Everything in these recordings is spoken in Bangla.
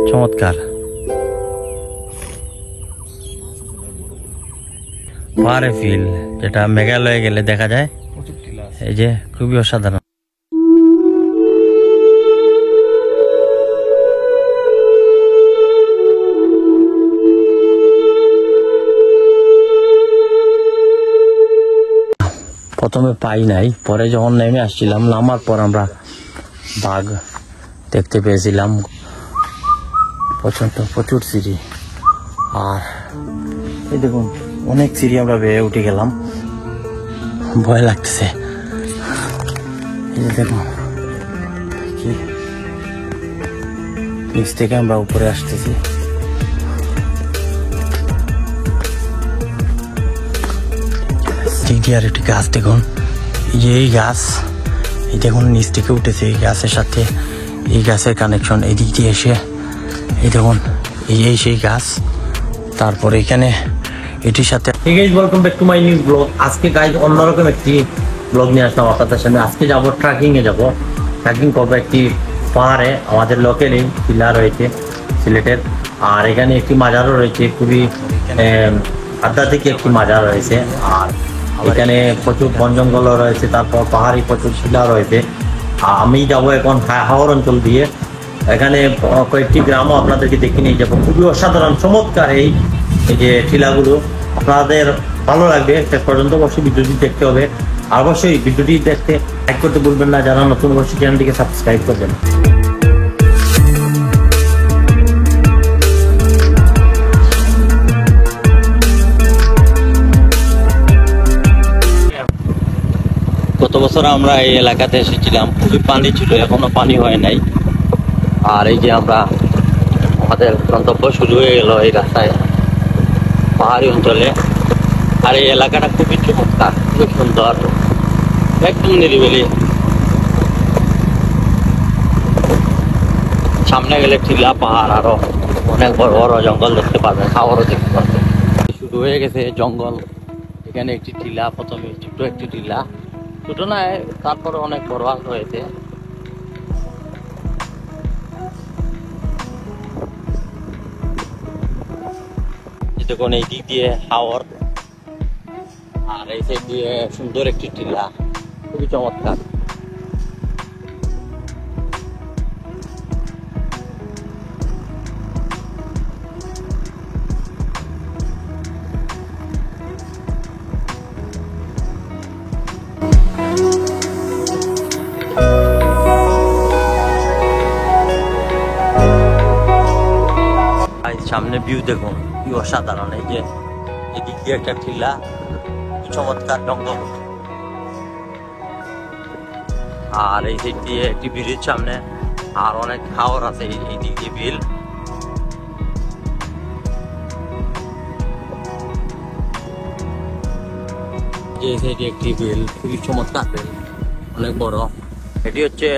চমৎকার পাহাড়ে ফিল, যেটা মেঘালয়ে গেলে দেখা যায়। এই যে খুবই অসাধারণ। প্রথমে পাই নাই, পরে যখন নেমে আসছিলাম, নামার পর আমরা বাঘ দেখতে পেয়েছিলাম। প্রচুর সিঁড়ি, আর এই দেখুন অনেক সিঁড়ি আমরা বেয়ে উঠে গেলাম, ভয় লাগতেছে। এই দেখুন কি নিচ থেকে আমরা উপরে আসতেছি। আর একটি গাছ দেখুন, এই গাছ, এই দেখুন নিচ থেকে উঠেছে। এই গাছের সাথে এই গাছের কানেকশন এই দিক দিয়ে এসে, এই দেখুন এই সেই গাছ। তারপরে এখানে এটির সাথে welcome back to my new blog. আজকে গাইজ অন্যরকম একটি ব্লগ নিয়ে আসলাম আপনাদের সামনে। আজকে যাবো ট্রেকিংয়ে, ট্রেকিং করবো একটি পাহাড়ে। আমাদের লোকালি টিলা রয়েছে সিলেটের, আর এখানে একটি মাজারও রয়েছে, খুবই আধ্যাত্মিক একটি মাজার রয়েছে। আর এখানে প্রচুর বন জঙ্গলও রয়েছে, তারপর পাহাড়ি প্রচুর শিলা রয়েছে। আমি যাব এখন হাওর অঞ্চল দিয়ে। এখানে কয়েকটি গ্রামও আপনাদেরকে দেখে নিয়ে যাবো। খুবই অসাধারণ চমৎকার এই যে টিলাগুলো, আপনাদের ভালো লাগবে। শেষ পর্যন্ত অবশ্যই ভিডিওটি দেখতে হবে। আর অবশ্যই ভিডিওটি দেখতে লাইক করতে ভুলবেন না, যারা নতুন অবশ্যই চ্যানেলটিকে সাবস্ক্রাইব করবেন। গত বছর আমরা এই এলাকাতে এসেছিলাম, খুবই পানি ছিল, এখনো পানি হয় নাই। আর এই যে আমরা আমাদের গন্তব্য শুরু হয়ে গেল এই রাস্তায়, পাহাড়ি অঞ্চলে। আর এই এলাকাটা খুবই চমৎকার, খুবই সুন্দর, একদম নিরিবিলি। সামনে গেলে টিলা পাহাড়, আরো অনেক বড় বড় জঙ্গল দেখতে পাবেন, খাবারও দেখতে পাবেন। শুরু হয়ে গেছে জঙ্গল। এখানে একটি টিলা, প্রথমে ছোট্ট একটি টিলা, ছোট নয়, তারপরে অনেক বড় হয়েছে। দেখুন এই দিক দিয়ে হাওর, আর এই সাইড দিয়ে সুন্দর একটি টিলা, খুবই চমৎকার। সামনে ভিউ দেখুন কি অসাধারণ। এই যে এদিক দিয়ে একটা টিলা, চমৎকার জঙ্গল, আর এই দিক দিয়ে একটি ব্রিজ সামনে, আর অনেক খাওয়ার আছে। এই দিক দিয়ে বিল, যে সাইডে একটি বিল, খুবই চমৎকার বিল, অনেক বড়। এটি হচ্ছে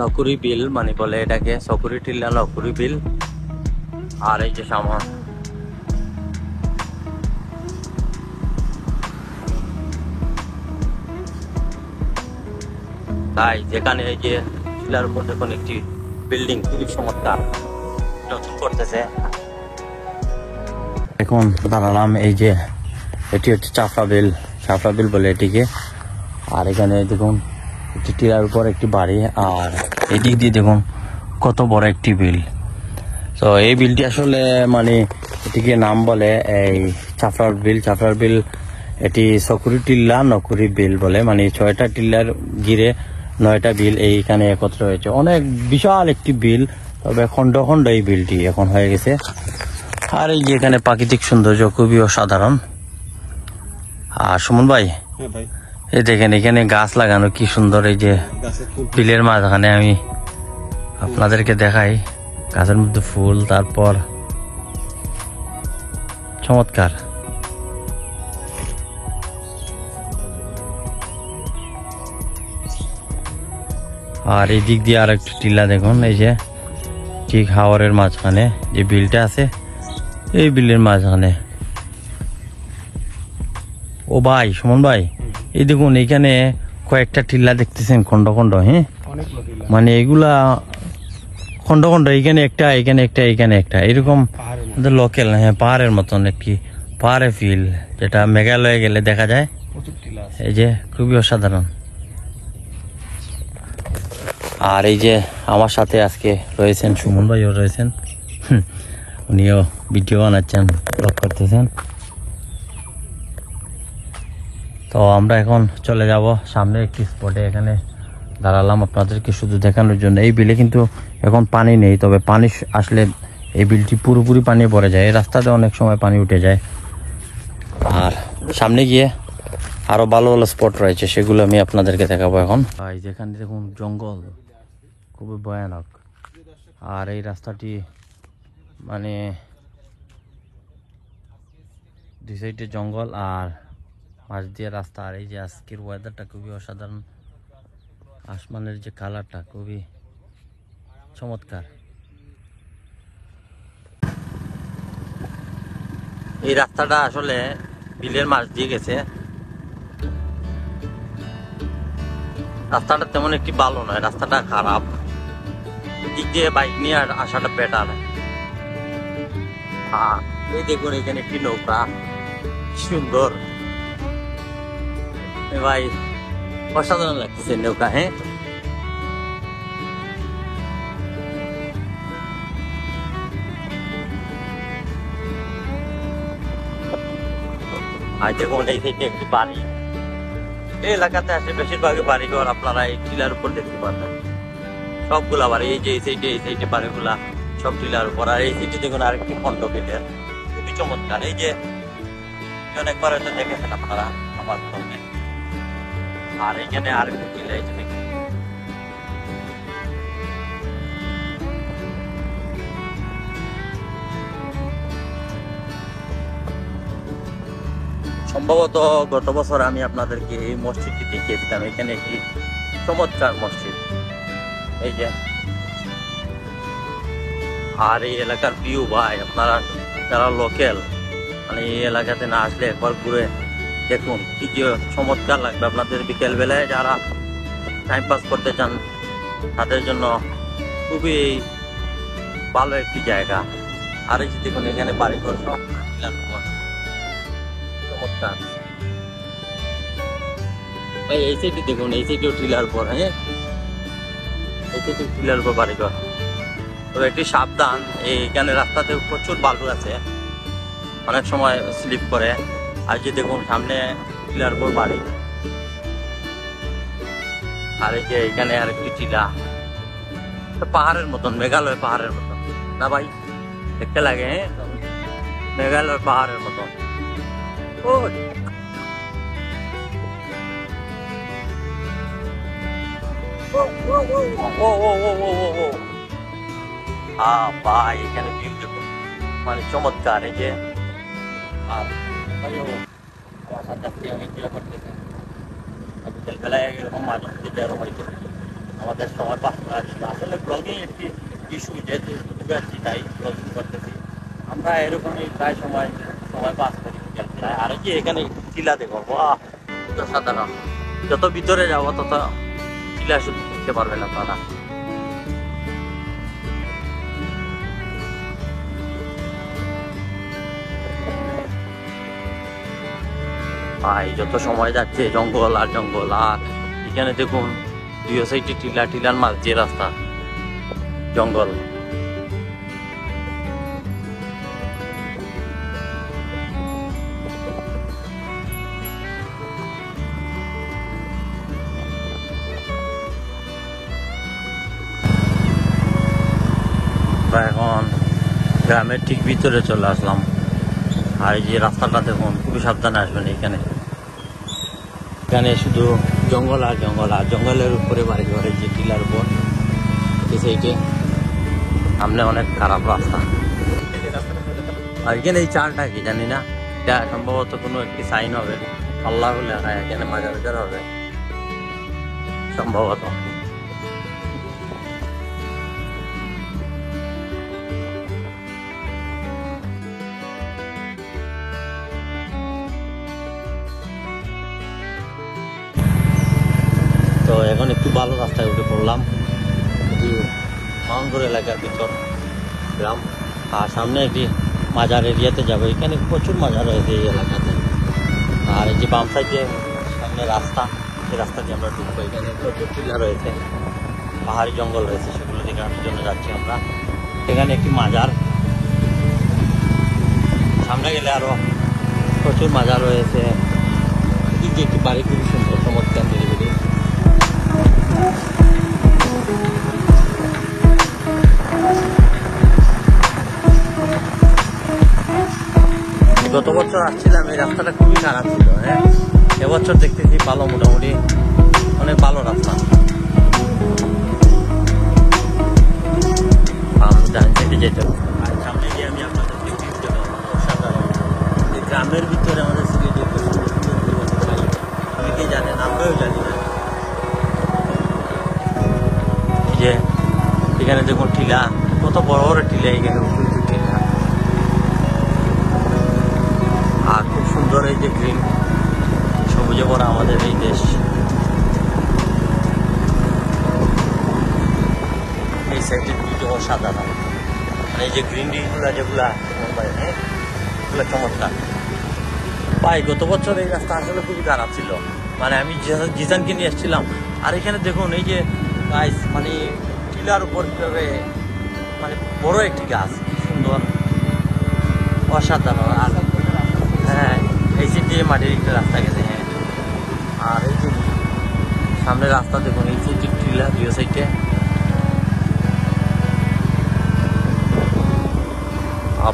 নকুরি বিল, মানে বলে এটাকে সকুরি টিলা, নকুরি বিল। আর এই যে সামন তাই যেখানে এই যে টিলার উপর দেখুন একটি বিল্ডিং, খুবই চমৎকার, নতুন করতেছে। এখন দাঁড়ালাম, এই যে এটি হচ্ছে চাফরা বিল বলে এটিকে। আর এখানে দেখুন একটি টিলার উপর একটি বাড়ি, আর এদিক দিয়ে দেখুন কত বড় একটি বিল। তো এই বিলটি আসলে মানে এটিকে নাম বলে এই চাফরার বিল। এটি সকুরি টিল্লা নকুরি বিল বলে, মানে 6টা টিল্লার ঘিরে 9টা বিল এইখানে একত্র হয়েছে। অনেক বিশাল একটি বিল, তবে খন্ড খন্ড এই বিলটি এখন হয়ে গেছে। আর এই যে এখানে প্রাকৃতিক সৌন্দর্য খুবই অসাধারণ। আর সুমন ভাই, এই দেখেন এখানে গাছ লাগানো কি সুন্দর। এই যে বিলের মাঝখানে আমি আপনাদেরকে দেখাই, গাছের মধ্যে ফুল, তারপর চমৎকার। আর এই দিক দিয়ে আর একটু টিলা দেখুন, এই যে ঠিক হাওরের মাঝখানে যে বিলটা আছে, এই বিলের মাঝখানে। ও ভাই সুমন ভাই, এই দেখুন এখানে কয়েকটা টিলা দেখতেছেন খন্ড খন্ড। হ্যাঁ, মানে এগুলা খন্ড খন্ড, এখানে একটা, এখানে একটা, এখানে একটা, এরকম লোকাল। হ্যাঁ, পাহাড়ের মতন একটি পাহাড়ে ফিল, যেটা মেঘালয়ে গেলে দেখা যায়। এই যে খুবই অসাধারণ। আর এই যে আমার সাথে আজকে রয়েছেন সুমন ভাইও রয়েছেন, উনিও ভিডিও বানাচ্ছেন, ব্লগ করতেছেন। তো আমরা এখন চলে যাব সামনে একটি স্পটে, এখানে দাঁড়ালাম আপনাদেরকে শুধু দেখানোর জন্য। এই বিলে কিন্তু এখন পানি নেই, তবে পানি আসলে এই বিলটি পুরোপুরি পানি পড়ে যায়, এই রাস্তাতে অনেক সময় পানি উঠে যায়। আর সামনে গিয়ে আরো ভালো ভালো স্পট রয়েছে, সেগুলো আমি আপনাদেরকে দেখাবো এখন। যেখানে দেখুন জঙ্গল খুবই ভয়ানক, আর এই রাস্তাটি মানে দুই সাইডে জঙ্গল আর মাঝ দিয়ে রাস্তা। আর এই যে আজকের ওয়েদারটা খুবই অসাধারণ, আসমানের যে কালারটা খুবই চমৎকার। এই রাস্তাটা আসলে বিলের মাছ দিয়ে গেছে, রাস্তাটা তেমন একটি ভালো নয়, রাস্তাটা খারাপ, দিক দিয়ে বাইক নিয়ে আসাটা বেটার। এই দেখুন এখানে একটি নৌকা, সুন্দর ভাই, অসাধারণ লাগতেছে নৌকা। হ্যাঁ, আর দেখুন এই সাইডে একটি বাড়ি, এই এলাকাতে আসে বেশিরভাগই বাড়িঘর আপনারা এই টিলার উপর দেখতে পাবেন, সবগুলা বাড়ি। এই যে এই সাইডে বাড়িগুলা সব টিলার উপর। আর এই সাইডে দেখুন আরেকটি খন্ড বিলের, খুবই চমৎকার। এই যে অনেকবার হয়তো দেখেছেন আপনারা আমার সঙ্গে। আর এখানে আরেকটি টিলা, এই যে সম্ভবত গত বছর আমি আপনাদেরকে এই মসজিদটি দেখিয়েছিলাম। এখানে একটি চমৎকার মসজিদ, এই যে। আর এই এলাকার ভিউ ভাই, আপনারা যারা লোকাল, মানে এই এলাকাতে না আসলে একবার ঘুরে দেখুন, কি যে চমৎকার লাগবে আপনাদের। বিকেল বেলায় যারা টাইম পাস করতে চান তাদের জন্য খুবই ভালো একটি জায়গা। আর এই যে দেখুন এখানে বাড়িঘর সব চমৎকার। এই সাইডে দেখুন, এই সাইডেও টিলার পর। হ্যাঁ, এই সাইডে টিলার পর বাড়িঘর। তবে একটি সাবধান, এইখানে রাস্তাতে প্রচুর বালু আছে, অনেক সময় স্লিপ করে। আর যে দেখুন সামনে টিলার পর বাড়ি। আর এই যে এখানে আর একটি টিলা, পাহাড়ের মতন, মেঘালয় পাহাড়ের মতন না ভাই, দেখতে লাগে। হ্যাঁ, মেঘালয় পাহাড়ের মতন। ভাই এখানে ভিউ দেখুন, মানে চমৎকার। এই যে আমাদের সময় আসলে ব্লগিং একটি ইস্যু, যেহেতু তাই ব্লগিং করতেছি আমরা, এরকমই প্রায় সময় পাস করি। আর কি এখানে টিলা দেখো, সাধারণ, যত ভিতরে যাবো তত টিলা শুধু দেখতে পারবেন আপনারা। ভাই যত সময় যাচ্ছে জঙ্গল আর জঙ্গল। আর এখানে দেখুন দুই সাইডে টিলা, টিলার মাঝ দিয়ে রাস্তা, জঙ্গল। এখন গ্রামের ঠিক ভিতরে চলে আসলাম। আর এই যে রাস্তাটা দেখুন, খুবই সাবধানে আসবেন। এখানে শুধু জঙ্গল আর জঙ্গল, আর জঙ্গলের উপরে বাড়ি ঘরে, যে টিলার উপর এই সাইডে সামনে অনেক খারাপ রাস্তা। আর এখানে এই চালটা কি জানি না, এটা সম্ভবত কোনো একটি সাইন হবে, আল্লাহ লেখা, এখানে মাজার হবে সম্ভবত। তো এখন একটু ভালো রাস্তায় উঠে পড়লাম, মাউন্ট সুন্দর এলাকার ভিতর গ্রাম। আর সামনে একটি মাজার এরিয়াতে যাবো, এখানে প্রচুর মাজার রয়েছে এই এলাকাতে। আর এই যে বাম সাইডে সামনে রাস্তা, সেই রাস্তা দিয়ে আমরা ঢুকবো। এখানে প্রচুর টিলা রয়েছে, পাহাড়ি জঙ্গল রয়েছে, সেগুলো দেখানোর জন্য যাচ্ছি আমরা। এখানে একটি মাজার, সামনে গেলে আরো প্রচুর মাজার রয়েছে। এই যে একটি বাড়ি, খুবই সুন্দর চমৎকার নিরিবিলি। গত বছর আসছিলাম, এই রাস্তাটা খুবই খারাপ ছিল। হ্যাঁ, এবছর দেখতেছি ভালো, মোটামুটি অনেক ভালো রাস্তা। ডান সাইডে যেতে হবে। আর সামনে গিয়ে আমি আপনাদেরকে টিপস দেবো, অসাধারণ। এই গ্রামের ভিতরে আমাদের সিলেটে অনেকেই জানেন, আমরাও জানি না। এই যে এখানে দেখুন টিলা, কত বড় বড় টিলা, এখানে উঁচু টিলা। আর খুব সুন্দর এই যে গ্রিন, সবুজে ভরা আমাদের এই দেশ। এই সাইডের ভিউ অসাধারণ। এই যে গ্রিনারি গুলা, যেগুলা এগুলো চমৎকার ভাই। গত বছর এই রাস্তা আসলে খুবই খারাপ ছিল, মানে আমি জিসানকে নিয়ে এসেছিলাম। আর এখানে দেখুন এই যে গাছ, মানে টিলার উপর কিভাবে, মানে বড় একটি গাছ, সুন্দর অসাধারণ। আর হ্যাঁ, এই সাইড দিয়ে মাটির একটা রাস্তা গেছে। হ্যাঁ, আর এই যে সামনে রাস্তা দেখুন, এই সাইডে টিলা, দুই সাইডে।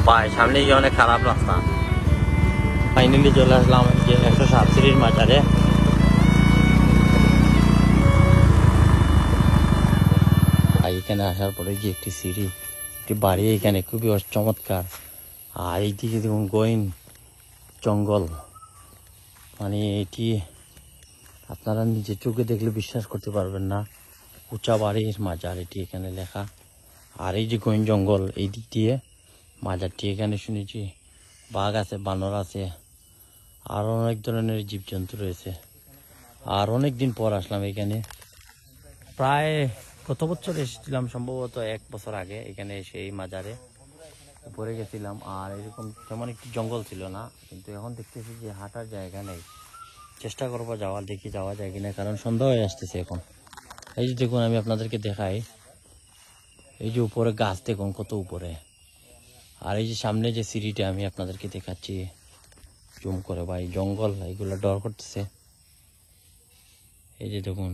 ভাই সামনে গিয়ে অনেক খারাপ রাস্তা। ফাইনালি চলে আসলাম যে 107 সিঁড়ির মাজারে। ভাই এখানে আসার পরে যে একটি সিঁড়ি, একটি বাড়ি এখানে খুবই চমৎকার। আর এইদিকে দেখুন গোইন জঙ্গল, মানে এটি আপনারা নিজের চোখে দেখলে বিশ্বাস করতে পারবেন না। উঁচা বাড়ির মাজার এটি এখানে লেখা। আর এই যে গোইন জঙ্গল, এই দিক দিয়ে মাজারটি। এখানে শুনেছি বাঘ আছে, বানর আছে, আর অনেক ধরনের জীবজন্তু রয়েছে। আর অনেক দিন পর আসলাম এখানে, প্রায় গত বছর এসেছিলাম, সম্ভবত 1 বছর আগে এখানে এসে এই মাজারে উপরে গেছিলাম। আর এরকম তেমন একটি জঙ্গল ছিল না, কিন্তু এখন দেখতেছি যে হাঁটার জায়গা নেই। চেষ্টা করবো যাওয়ার, দেখি যাওয়া যায় কিনা, কারণ সন্ধ্যা হয়ে আসতেছে এখন। এই যে দেখুন, আমি আপনাদেরকে দেখাই, এই যে উপরে গাছ দেখুন কত উপরে। আর এই যে সামনে যে সিঁড়িটা আমি আপনাদেরকে দেখাচ্ছি জুম করে, ভাই জঙ্গল, এইগুলো ডর করতেছে। এই যে দেখুন,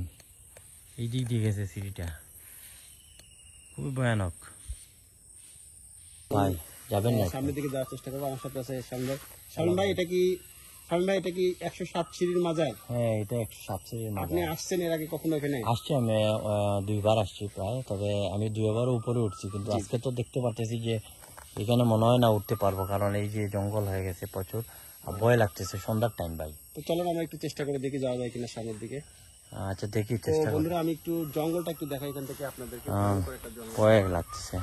এই দিক দিয়ে গেছে সিঁড়িটা, খুবই ভয়ানক। ভাই যাবেন না? সামনের দিকে যাওয়ার চেষ্টা করবো। আমার সাথে আছে শামিম ভাই। এটা কি 107 সিঁড়ির মাজার? হ্যাঁ, এটা 107 সিঁড়ির মাজার। আপনি আসছেন এর আগে কখনো এখানে? আসছি আমি 2বার আসছি প্রায়, তবে আমি 2বারও উপরে উঠছি, কিন্তু আজকে তো দেখতে পারতেছি যে এখানে মনে হয় না উঠতে পারবো, কারণ এই যে জঙ্গল হয়ে গেছে প্রচুর, আর ভয় লাগতেছে সন্ধ্যার টাইম ভাই। তো চলো আমরা একটু চেষ্টা করে দেখি যাওয়া যায় কিনা সামনের দিকে। আচ্ছা দেখি, তো চেষ্টা করি। বন্ধুরা, আমি একটু জঙ্গলটা একটু দেখাই এখান থেকে আপনাদেরকে। ভয় লাগতেছে,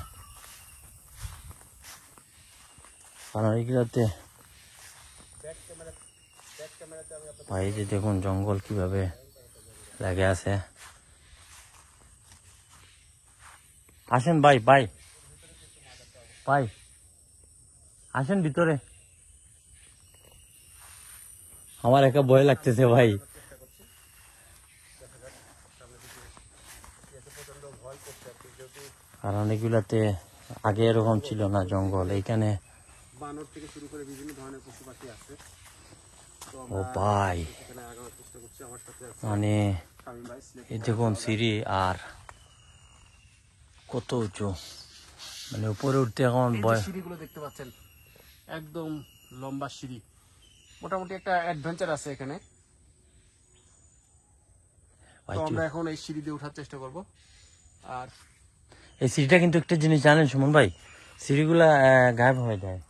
কারণ এইগুলোতে ভাই যে দেখুন জঙ্গল কিভাবে লাগে আছে। আসেন ভাই, ভাই ভাই আসেন ভিতরে, আমার একা ভয় লাগতেছে ভাই। কারণ এগুলাতে আগে এরকম ছিল না জঙ্গল, এইখানে বানর থেকে শুরু করে বিভিন্ন ধরনের পশু পাখি আছে। ও ভাই, এখানে আগানোর চেষ্টা করছি। আমার সাথে আছে মানে শামিম ভাই। এই দেখুন সিঁড়ি, আর কত উঁচু, মানে উপরে উঠতে এখন ভয়। সিঁড়িগুলো দেখতে পাচ্ছেন, একদম লম্বা সিঁড়ি। মোটামুটি একটা অ্যাডভেঞ্চার আছে এখানে। তো আমরা এখন এই সিঁড়ি দিয়ে ওঠার চেষ্টা করব। আর এই সিঁড়িটা কিন্তু একটা জিনিস জানেন সুমন ভাই, সিঁড়িগুলা গায়েব হয়ে যায়।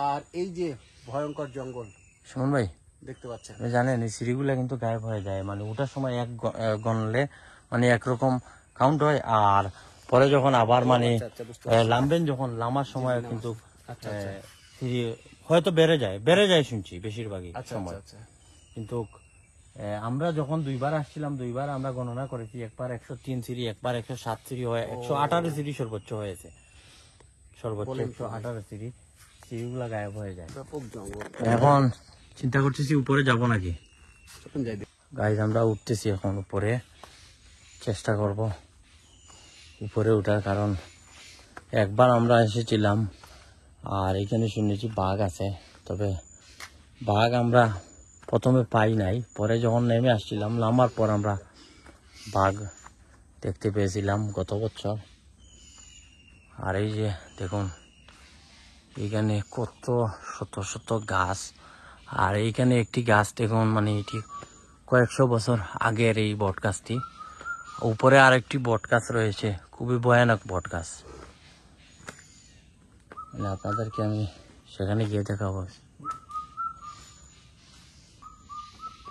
আর এই যে ভয়ঙ্কর জঙ্গল সুমন ভাই দেখতে পাচ্ছেন, জানেন, এই সিঁড়িগুলা কিন্তু গায়েব হয়ে যায়, মানে ওঠার সময় এক গণলে মানে একরকম কাউন্ট হয়, আর পরে যখন আবার মানে নামবেন, যখন নামার সময় কিন্তু সিঁড়ি হয়তো বেড়ে যায় শুনছি বেশিরভাগই সময়। কিন্তু আমরা যখন দুইবার আসছিলাম, দুইবার আমরা গণনা করেছি, একবার 103 সিঁড়ি, একবার 107 সিঁড়ি হয়, 118 সিঁড়ি সর্বোচ্চ হয়েছে, সর্বোচ্চ 118 সিঁড়ি। সিঁড়িগুলা গায়েব হয়ে যায়। এখন চিন্তা করতেছি উপরে যাব নাকি। গাইজ আমরা উঠতেছি এখন উপরে, চেষ্টা করব উপরে উঠার, কারণ একবার আমরা এসেছিলাম আর এখানে শুনেছি বাঘ আছে, তবে বাঘ আমরা প্রথমে পাই নাই, পরে যখন নেমে আসছিলাম নামার পর আমরা বাঘ দেখতে পেয়েছিলাম গত বছর। আর এই যে দেখুন এখানে কত শত শত গাছ, আর এইখানে একটি গাছ দেখুন, মানে এটি কয়েকশো বছর আগের এই বট গাছটি। উপরে আরেকটি বট গাছ রয়েছে, খুবই ভয়ানক বট গাছ, মানে আপনাদেরকে আমি সেখানে গিয়ে দেখাবো।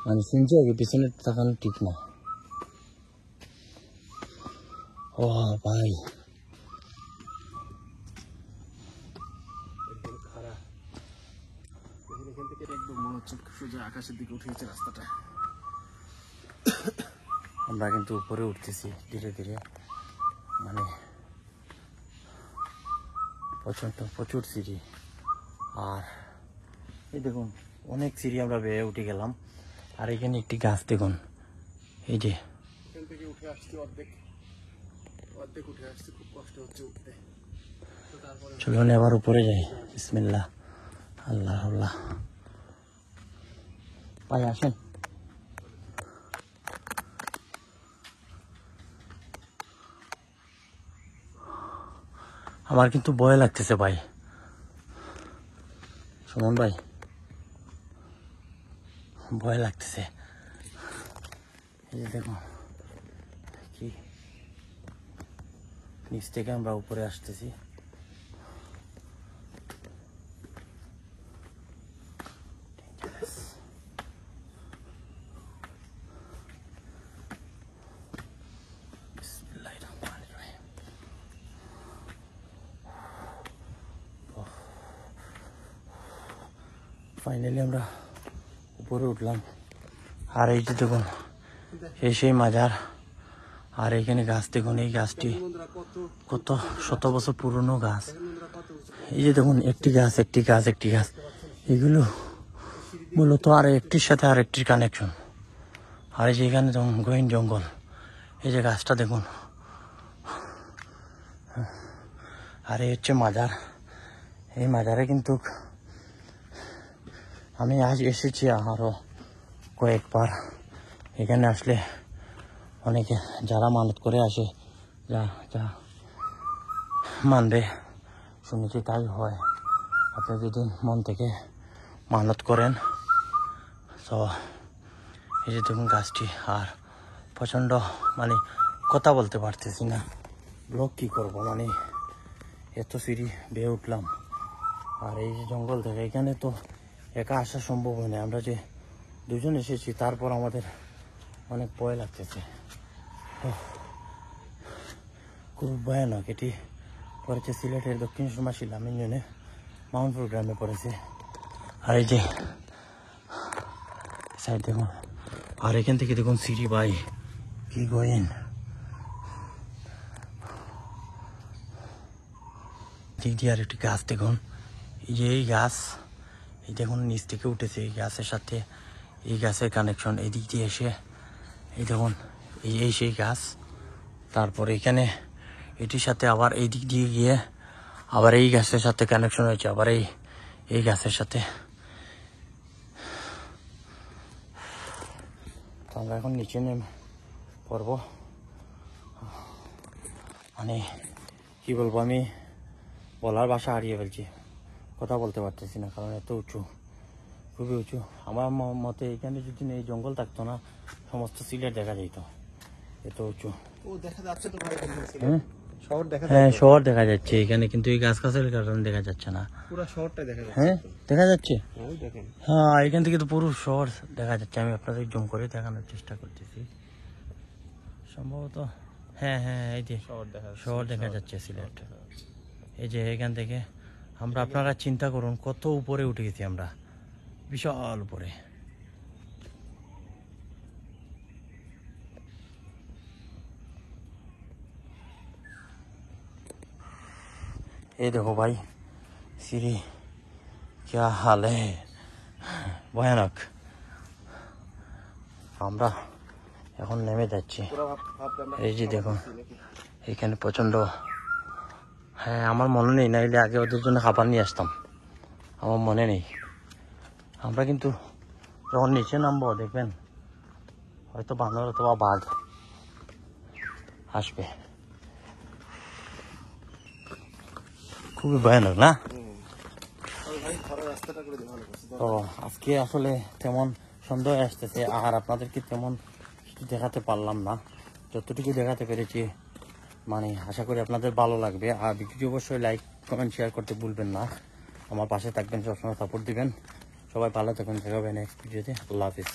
মানে শুনছি আগে পিছনে তাকানো ঠিক না। ও ভাই আকাশের দিকে উঠে গেছে রাস্তাটা। আমরা কিন্তু উপরে উঠতেছি ধীরে ধীরে, মানে প্রচুর সিঁড়ি। আর এই দেখুন অনেক সিঁড়ি আমরা বেয়ে উঠে গেলাম। আর এখানে একটি গাছ দেখুন, এই যে এখান থেকে উঠে আসছি, অর্ধেক উঠে আসছি, খুব কষ্ট হচ্ছে উঠতে। চলুন এবার উপরে যাই। বিসমিল্লাহ, আল্লাহ আল্লাহ। ভাই আসেন। আমার কিন্তু ভয় লাগতেছে ভাই, সুমন ভাই, ভয় লাগতেছে। এই যে দেখুন কি নিচ থেকে আমরা উপরে আসতেছি। ফাইনালি আমরা উপরে উঠলাম। আর এই যে দেখুন এই সেই মাজার, আর এখানে গাছ দেখুন, এই গাছটি কত শত বছর পুরনো গাছ। এই যে দেখুন একটি গাছ একটি গাছ একটি গাছ, এগুলো মূলত আর একটির সাথে আর একটির কানেকশন। আর এই যে এখানে দেখুন গহীন জঙ্গল, এই যে গাছটা দেখুন। আর এই হচ্ছে মাজার। এই মাজারে কিন্তু আমি আজ এসেছি আরো কয়েকবার। এখানে আসলে অনেকে যারা মানত করে আসে, যা যা মানবে শুনেছি তাই হয়। আপনি যদি মন থেকে মানত করেন তো এই যে দেখুন গাছটি। আর প্রচণ্ড মানে কথা বলতে পারতেছি না, ব্লগ কী করবো, মানে এত সিঁড়ি বেয়ে উঠলাম। আর এই যে জঙ্গল থেকে এখানে তো একা আসা সম্ভব হয় না, আমরা যে দুজন এসেছি তারপর আমাদের অনেক ভয় লাগতেছে, খুব ভয়ানক। এটি পড়েছে সিলেটের দক্ষিণ সুরমাশি লামিনজনে মাউন্টপুর গ্রামে পড়েছে। আর এই যে সাইড দেখুন, আর এখান থেকে দেখুন সিঁড়ি ভাই কি গহীন। দিক দিয়ে আর একটি গাছ দেখুন, এই যে এই গাছ, এই দেখুন নিচ থেকে উঠেছে, এই গাছের সাথে এই গাছের কানেকশন এদিক দিয়ে এসে, এই দেখুন এই সেই গাছ। তারপর এখানে এটির সাথে আবার এই দিক দিয়ে গিয়ে আবার এই গাছের সাথে কানেকশন হয়েছে, আবার এই গাছের সাথে। তো আমরা এখন নিচে নেমে পড়বো। মানে কি বলবো, আমি বলার ভাষা হারিয়ে ফেলছি, কথা বলতে পারতেছি না, কারণ এত উঁচু, খুবই উঁচু। আমার মতে এখানে যদি এই জঙ্গল থাকতো না, সমস্ত সিলেট দেখা যেত, এত উঁচু। হ্যাঁ শহর দেখা যাচ্ছে এখানে, কিন্তু এই গাছ গাছের কারণে দেখা যাচ্ছে না। পুরো শহরটাই দেখা যাচ্ছে। হ্যাঁ দেখা যাচ্ছে, দেখেন। হ্যাঁ এখান থেকে তো পুরো শহর দেখা যাচ্ছে। আমি আপনাদের জুম করে দেখানোর চেষ্টা করতেছি, সম্ভবত হ্যাঁ হ্যাঁ এই যে শহর দেখা যাচ্ছে সিলেট। এই যে এখান থেকে আমরা, আপনারা চিন্তা করুন কত উপরে উঠে গেছি আমরা, বিশাল উপরে। ये देखो भाई सीरी क्या हाल है ভয়ানক। আমরা এখন নেমে যাচ্ছি। এই যে দেখুন এখানে প্রচন্ড, হ্যাঁ আমার মনে নেই, নাইলে আগে ওদের জন্য খাবার নিয়ে আসতাম, আমার মনে নেই। আমরা কিন্তু যখন নিচে নামবো দেখবেন হয়তো বানর অথবা বাঘ আসবে। খুবই ভয়ানক না? তো আজকে আসলে তেমন সন্দেহ আসতেছে, আর আপনাদেরকে তেমন কিছু দেখাতে পারলাম না। যতটুকু দেখাতে পেরেছি মানে আশা করি আপনাদের ভালো লাগবে। আর ভিডিওটি অবশ্যই লাইক কমেন্ট শেয়ার করতে ভুলবেন না। আমার পাশে থাকবেন, সবসময় সাপোর্ট দিবেন। সবাই ভালো থাকবেন, দেখা হবে নেক্সট ভিডিওতে। আল্লাহ হাফিজ।